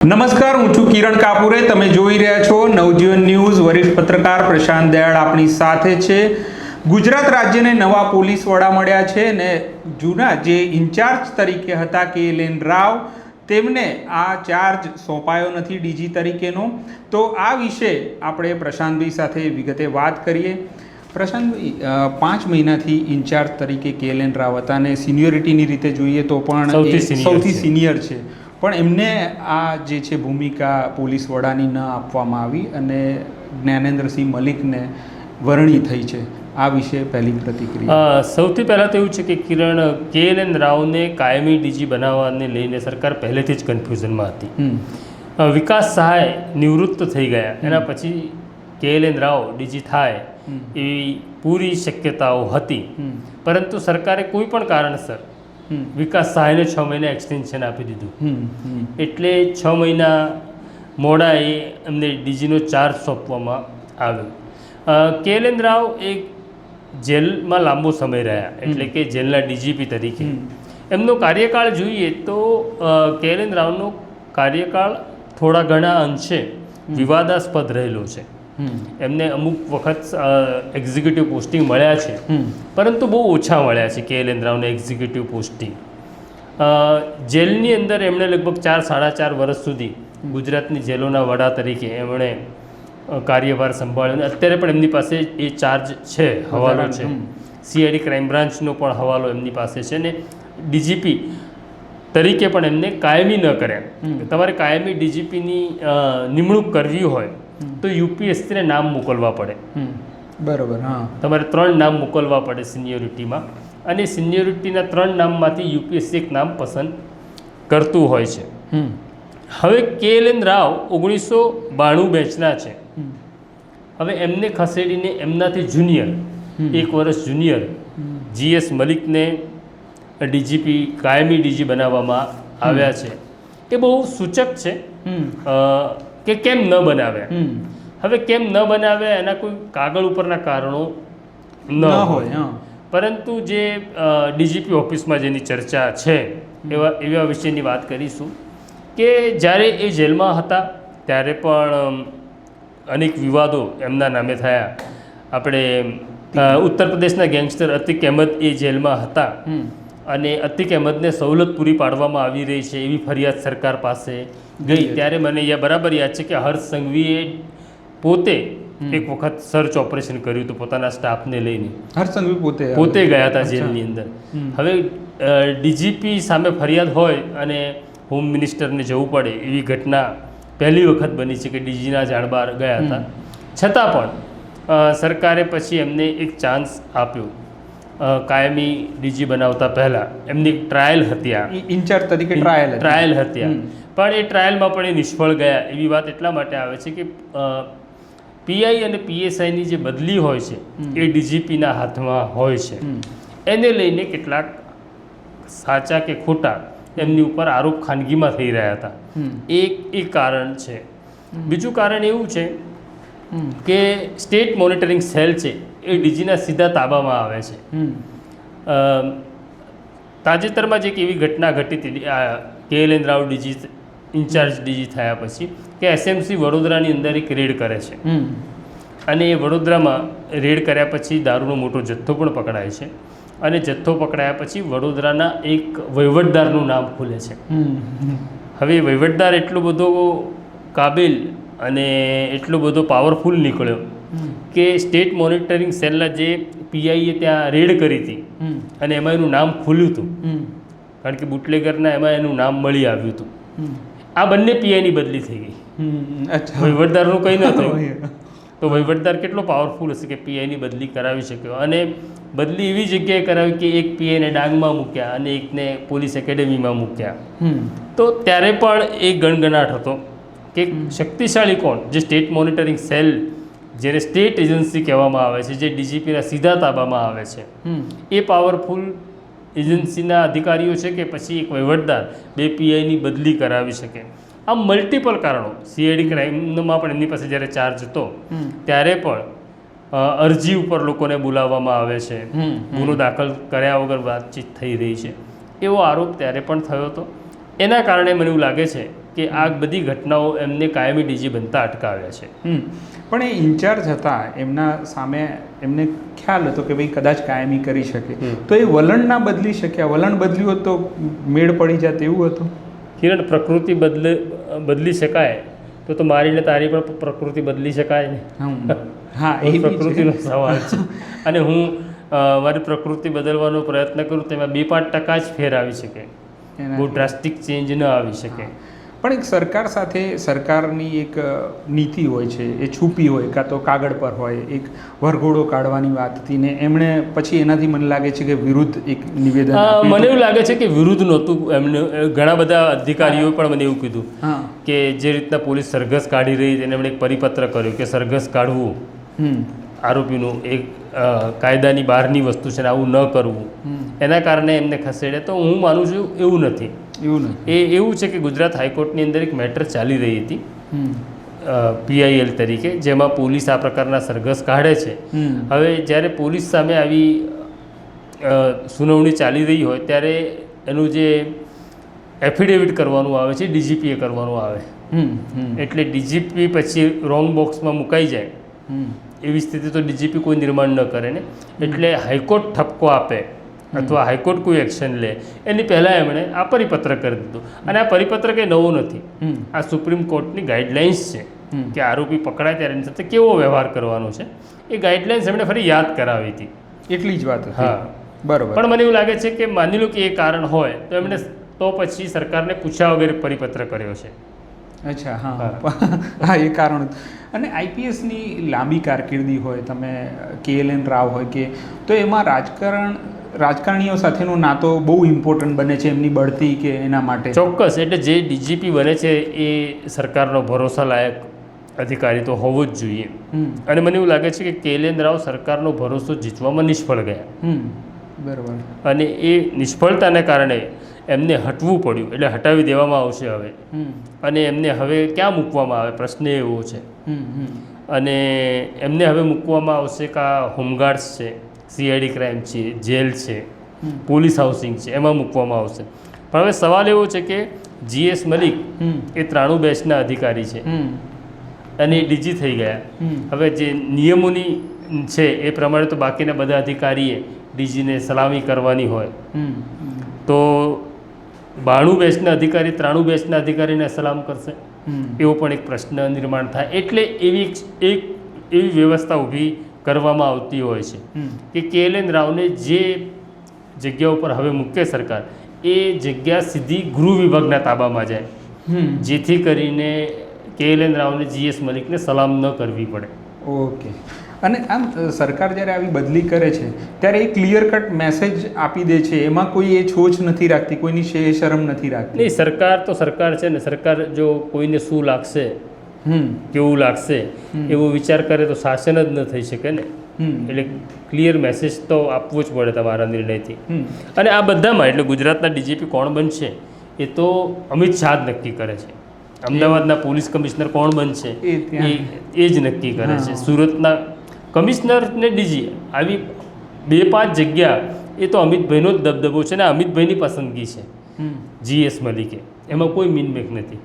નમસ્કાર, હું છું કિરણ કાપુરે. તમે જોઈ રહ્યા છો નવજીવન ન્યૂઝ. વરિષ્ઠ પત્રકાર પ્રશાંત દયાળ આપણી સાથે છે. ગુજરાત રાજ્યને નવા પોલીસ વડા મળ્યા છે ને જૂના જે ઇન્ચાર્જ તરીકે હતા KLN રાવ, તેમને આ ચાર્જ સોંપાયો નથી ડીજી તરીકેનો. તો આ વિશે આપણે પ્રશાંતભાઈ સાથે વિગતે વાત કરીએ. પ્રશાંતભાઈ, 5 મહિનાથી ઇન્ચાર્જ તરીકે KLN રાવ હતા અને સિનિયોરિટીની રીતે જોઈએ તો પણ સૌથી સિનિયર છે, પણ એમને આ જે છે ભૂમિકા પોલીસ વડાની ન આપવામાં આવી અને જ્ઞાનેન્દ્રસિંહ મલિકને વરણી થઈ છે. આ વિશે પહેલી પ્રતિક્રિયા. સૌથી પહેલાં તો એવું છે કે કિરણ, KLN રાવને કાયમી ડીજી બનાવવાને લઈને સરકાર પહેલેથી જ કન્ફ્યુઝનમાં હતી. વિકાસ સહાય નિવૃત્ત થઈ ગયા, એના પછી KLN રાવ ડીજી થાય એવી પૂરી શક્યતાઓ હતી, પરંતુ સરકારે કોઈ પણ કારણસર વિકાસ સહાયને 6 મહિના એક્સટેન્શન આપી દીધું. એટલે 6 મહિના મોડા એમને ડીજીનો ચાર્જ સોંપવામાં આવ્યો. KLN રાવ એક જેલમાં લાંબો સમય રહ્યા, એટલે કે જેલના DGP તરીકે. એમનો કાર્યકાળ જોઈએ તો KLN રાવનો કાર્યકાળ થોડા ઘણા અંશે વિવાદાસ્પદ રહેલો છે. એમને અમુક વખત એક્ઝિક્યુટિવ પોસ્ટિંગ મળ્યા છે, પરંતુ બહુ ઓછા મળ્યા છે KLN રાવને એક્ઝિક્યુટિવ પોસ્ટિંગ. જેલની અંદર એમણે લગભગ 4-4.5 વર્ષ સુધી ગુજરાતની જેલોના વડા તરીકે એમણે કાર્યભાર સંભાળ્યો અને અત્યારે પણ એમની પાસે એ ચાર્જ છે, હવાલો છે. CID ક્રાઇમ બ્રાન્ચનો પણ હવાલો એમની પાસે છે ને DGP તરીકે પણ એમને કાયમી ન કર્યા. તમારે કાયમી DGPની નિમણૂક કરવી હોય તો UPSCને નામ મોકલવા પડે. બરાબર. હા, તમારે 3 નામ મોકલવા પડે સિનિયોરિટીમાં, અને સિનિયોરિટીના 3 નામમાંથી UPSC એક નામ પસંદ કરતું હોય છે. હવે KLN રાવ 1992 બેચના છે. હવે એમને ખસેડીને એમનાથી જુનિયર, 1 વર્ષ જુનિયર GS મલિકને DGP કાયમી DG બનાવવામાં આવ્યા છે. એ બહુ સૂચક છે કે કેમ ન બનાવ્યા. હવે કેમ ન બનાવ્યા એના કોઈ કાગળ ઉપરના કારણો ન હોય, પરંતુ જે DGP ઓફિસમાં જેની ચર્ચા છે એવા વિષયની વાત કરીશું. કે જ્યારે એ જેલમાં હતા ત્યારે પણ અનેક વિવાદો એમના નામે થયા. આપણે ઉત્તર પ્રદેશના ગેંગસ્ટર અતિક અહેમદ એ જેલમાં હતા અને અતિક અહેમદને સવલત પૂરી પાડવામાં આવી રહી છે એવી ફરિયાદ સરકાર પાસે ગઈ. ત્યારે મને બરાબર યાદ છે કે હર્ષ સંઘવીએ પોતે એક વખત સર્ચ ઓપરેશન કર્યું હતું પોતાના સ્ટાફને લઈને. હર્ષ સંઘવી પોતે ગયા હતા જેલની અંદર. હવે DGP સામે ફરિયાદ હોય અને હોમ મિનિસ્ટરને જવું પડે એવી ઘટના પહેલી વખત બની છે કે DGના જાણબાર ગયા હતા. છતાં પણ સરકારે પછી એમને એક ચાન્સ આપ્યો. કાયમી DG બનાવતા પહેલાં એમની ટ્રાયલ હતી, ઇન્ચાર્જ તરીકે ટ્રાયલ હતી, પણ એ ટ્રાયલમાં પણ એ નિષ્ફળ ગયા. એવી વાત એટલા માટે આવે છે કે PI અને PSIની જે બદલી હોય છે એ DGPના હાથમાં હોય છે. એને લઈને કેટલાક સાચા કે ખોટા એમની ઉપર આરોપ ખાનગીમાં થઈ રહ્યા હતા. એક કારણ છે. બીજું કારણ એવું છે કે સ્ટેટ મોનિટરિંગ સેલ છે એ DGના સીધા તાબામાં આવે છે. તાજેતરમાં જ એક એવી ઘટના ઘટી હતી KLN Rao DG incharge DG થયા પછી કે SMC વડોદરાની અંદર એક રેડ કરે છે અને એ વડોદરામાં રેડ કર્યા પછી દારૂનો મોટો જથ્થો પણ પકડાય છે. અને જથ્થો પકડાયા પછી વડોદરાના એક વહીવટદારનું નામ ખુલે છે. હવે વહીવટદાર એટલો બધો કાબિલ અને એટલો બધો પાવરફુલ નીકળ્યો કે સ્ટેટ મોનિટરિંગ સેલના જે PIએ ત્યાં રેડ કરી હતી અને એમાં એનું નામ ખુલ્યું હતું, કારણ કે બુટલેગરના એમાં એનું નામ મળી આવ્યું હતું. આ બંને PIની બદલી થઈ ગઈ. વહીવટદારનું કંઈ ન થયું. તો વહીવટદાર કેટલો પાવરફુલ હશે કે PIની બદલી કરાવી શક્યો. અને બદલી એવી જગ્યાએ કરાવી કે એક PIને ડાંગમાં મૂક્યા અને એકને પોલીસ એકેડેમીમાં મૂક્યા. તો ત્યારે પણ એ ગણગણાટ હતો કે શક્તિશાળી કોણ, જે સ્ટેટ મોનિટરિંગ સેલ જેને સ્ટેટ એજન્સી કહેવામાં આવે છે, જે DGPના સીધા તાબામાં આવે છે, એ પાવરફુલ એજન્સીના અધિકારીઓ છે કે પછી એક વહીવટદાર 2 PIની બદલી કરાવી શકે. આ મલ્ટિપલ કારણો. CID ક્રાઇમમાં પણ એમની પાસે જ્યારે ચાર્જ હતો ત્યારે પણ અરજી ઉપર લોકોને બોલાવવામાં આવે છે, ગુનો દાખલ કર્યા વગર વાતચીત થઈ રહી છે, એવો આરોપ ત્યારે પણ થયો હતો. એના કારણે મને એવું લાગે છે કે આ બધી ઘટનાઓ એમને કાયમી ડીજી બનતા અટકાવ્યા છે. પણ એ ઇન્ચાર્જ હતા, એમના સામે એમને ખ્યાલ હતો કે ભાઈ કદાચ કાયમી કરી શકે, તો એ વલણ ના બદલી શક્યા? વલણ બદલ્યું હોત તો મેળ પડી જાત એવું હતું? કિરણ, પ્રકૃતિ બદલી શકાય તો મારીને તારી પણ પ્રકૃતિ બદલી શકાય ને. હા, એ પ્રકૃતિનો સવાલ છે. અને હું મારી પ્રકૃતિ બદલવાનો પ્રયત્ન કરું તેમાં 2-5% જ ફેર આવી શકે, બહુ ડ્રાસ્ટિક ચેન્જ ન આવી શકે. પણ એક સરકાર સાથે સરકારની એક નીતિ હોય છે, એ છુપી હોય કાં તો કાગળ પર હોય, એક વરઘોડો કાઢવાની વાત હતી ને એમણે પછી એનાથી મને લાગે છે કે વિરુદ્ધ એક નિવેદન મને એવું લાગે છે કે વિરુદ્ધ નહોતું. એમને ઘણા બધા અધિકારીઓ પણ મને એવું કીધું કે જે રીતના પોલીસ સરઘસ કાઢી રહી તેને એમણે એક પરિપત્ર કર્યો કે સરઘસ કાઢવું આરોપીનું એક કાયદાની બહારની વસ્તુ છે ને આવું ન કરવું, એના કારણે એમને ખસેડે. તો હું માનું છું એવું નથી. એવું છે કે ગુજરાત હાઈકોર્ટની અંદર એક મેટર ચાલી રહી હતી PIL તરીકે, જેમાં પોલીસ આ પ્રકારના સરઘસ કાઢે છે. હવે જ્યારે પોલીસ સામે આવી સુનાવણી ચાલી રહી હોય ત્યારે એનું જે એફિડેવિટ કરવાનું આવે છે DGPએ કરવાનું આવે, એટલે DGP પછી રોંગ બોક્સમાં મુકાઈ જાય એવી સ્થિતિ તો DGP કોઈ નિર્માણ ન કરે ને. એટલે હાઈકોર્ટ ઠપકો આપે અથવા હાઈકોર્ટ કોઈ એક્શન લે એની પહેલાં એમણે આ પરિપત્ર કરી દીધું. અને આ પરિપત્ર કંઈ નવો નથી, આ સુપ્રીમ કોર્ટની ગાઈડલાઇન્સ છે કે આરોપી પકડાય ત્યારે એની સાથે કેવો વ્યવહાર કરવાનો છે. એ ગાઈડલાઇન્સ એમણે ફરી યાદ કરાવી હતી, એટલી જ વાત. હા, બરાબર. પણ મને એવું લાગે છે કે માની લો કે એ કારણ હોય તો એમણે તો પછી સરકારને પૂછ્યા વગેરે પરિપત્ર કર્યો છે. અચ્છા, હા, એ કારણ. અને IPSની લાંબી કારકિર્દી હોય, તમે KLN રાવ હોય કે, તો એમાં રાજકારણીઓ સાથેનો નાતો બહુ ઇમ્પોર્ટન્ટ બને છે એમની બઢતી કે એના માટે. ચોક્કસ. એટલે જે DGP બને છે એ સરકારનો ભરોસાલાયક અધિકારી તો હોવો જ જોઈએ. અને મને એવું લાગે છે કે KLN રાવ સરકારનો ભરોસો જીતવામાં નિષ્ફળ ગયા. બરાબર. અને એ નિષ્ફળતાને કારણે એમને હટવું પડ્યું, એટલે હટાવી દેવામાં આવશે હવે. અને એમને હવે ક્યાં મૂકવામાં આવે, પ્રશ્ન એવો છે. અને એમને હવે મૂકવામાં આવશે કે હોમગાર્ડ્સ છે, CID ક્રાઇમ છે, જેલ છે, પોલીસ હાઉસિંગ છે, એમાં મૂકવામાં આવશે. પણ હવે સવાલ એવો છે કે GS મલિક એ 93 બેચના અધિકારી છે અને એ DG થઈ ગયા. હવે જે નિયમોની છે એ પ્રમાણે તો બાકીના બધા અધિકારીએ DGને સલામી કરવાની હોય, તો 92 બેચના અધિકારી 93 બેચના અધિકારીને સલામ કરશે, એવો પણ એક પ્રશ્ન નિર્માણ થાય. એટલે એવી વ્યવસ્થા ઊભી કરવામાં આવતી હોય છે કે KLN રાવને જે જગ્યા ઉપર હવે મૂકે સરકાર, એ જગ્યા સીધી ગૃહ વિભાગના તાબામાં જાય, જેથી કરીને KLN રાવને GS મલિકને સલામ ન કરવી પડે. ઓકે. અને આમ સરકાર જ્યારે આવી બદલી કરે છે ત્યારે એ ક્લિયર કટ મેસેજ આપી દે છે, એમાં કોઈ એ છોછ નથી રાખતી, કોઈની શરમ નથી રાખતી. નહીં, સરકાર તો સરકાર છે ને. સરકાર જો કોઈને શું લાગશે, કેવું લાગશે એવો વિચાર કરે તો શાસન જ ન થઈ શકે ને. એટલે ક્લિયર મેસેજ તો આપવો જ પડે તમારા નિર્ણયથી. અને આ બધામાં એટલે ગુજરાતના DGP કોણ બનશે એ તો અમિત શાહ જ નક્કી કરે છે. અમદાવાદના પોલીસ કમિશનર કોણ બનશે એ જ નક્કી કરે છે. સુરતના કમિશનર ને DG આવી 2-5 જગ્યા એ તો અમિતભાઈનો જ દબદબો છે ને અમિતભાઈની પસંદગી છે. GS મલિકે એમાં કોઈ મીનમેક નથી.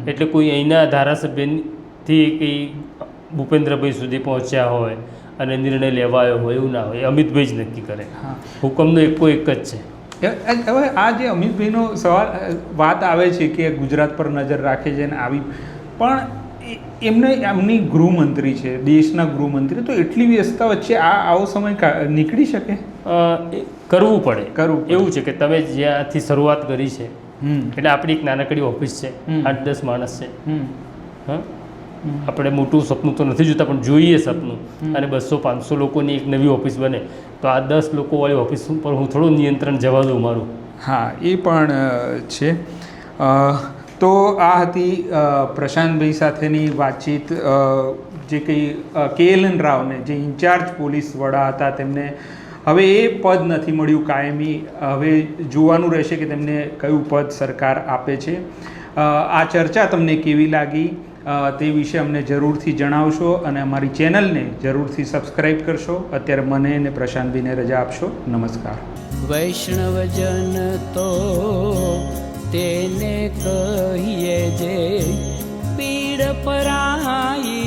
એટલે કોઈ અહીંના ધારાસભ્યથી કંઈ ભૂપેન્દ્રભાઈ સુધી પહોંચ્યા હોય અને નિર્ણય લેવાયો હોય એવું ના હોય, અમિતભાઈ જ નક્કી કરે. હુકમનો એક જ છે. હવે આ જે અમિતભાઈનો વાત આવે છે કે ગુજરાત પર નજર રાખે છે ને આવી, પણ એમની ગૃહમંત્રી છે, દેશના ગૃહમંત્રી, તો એટલી વ્યસ્તતા વચ્ચે આવો સમય નીકળી શકે? કરવું પડે. એવું છે કે તમે જ્યાંથી શરૂઆત કરી છે, એટલે આપણી એક નાનકડી ઓફિસ છે, 8-10 માણસ છે. આપણે મોટું સપનું તો નથી જોતા, પણ જોઈએ સપનું. અને 200-500 લોકોની એક નવી ઓફિસ બને તો આ 10 લોકોવાળી ઓફિસ પર હું થોડું નિયંત્રણ જવા દઉં મારું. હા, એ પણ છે. તો આ હતી પ્રશાંતભાઈ સાથેની વાતચીત. જે કંઈ KLN રાવને જે ઇન્ચાર્જ પોલીસ વડા હતા તેમને હવે એ પદ નથી મળ્યું કાયમી. હવે જોવાનું રહેશે કે તેમને કયું પદ સરકાર આપે છે. આ ચર્ચા તમને કેવી લાગી તે વિશે અમને જરૂરથી જણાવશો અને અમારી ચેનલને જરૂરથી સબસ્ક્રાઈબ કરશો. અત્યારે મને અને પ્રશાંતભાઈને રજા આપશો. નમસ્કાર. વૈષ્ણવજન તો તેને કહીએ જે પીડ પરાઈ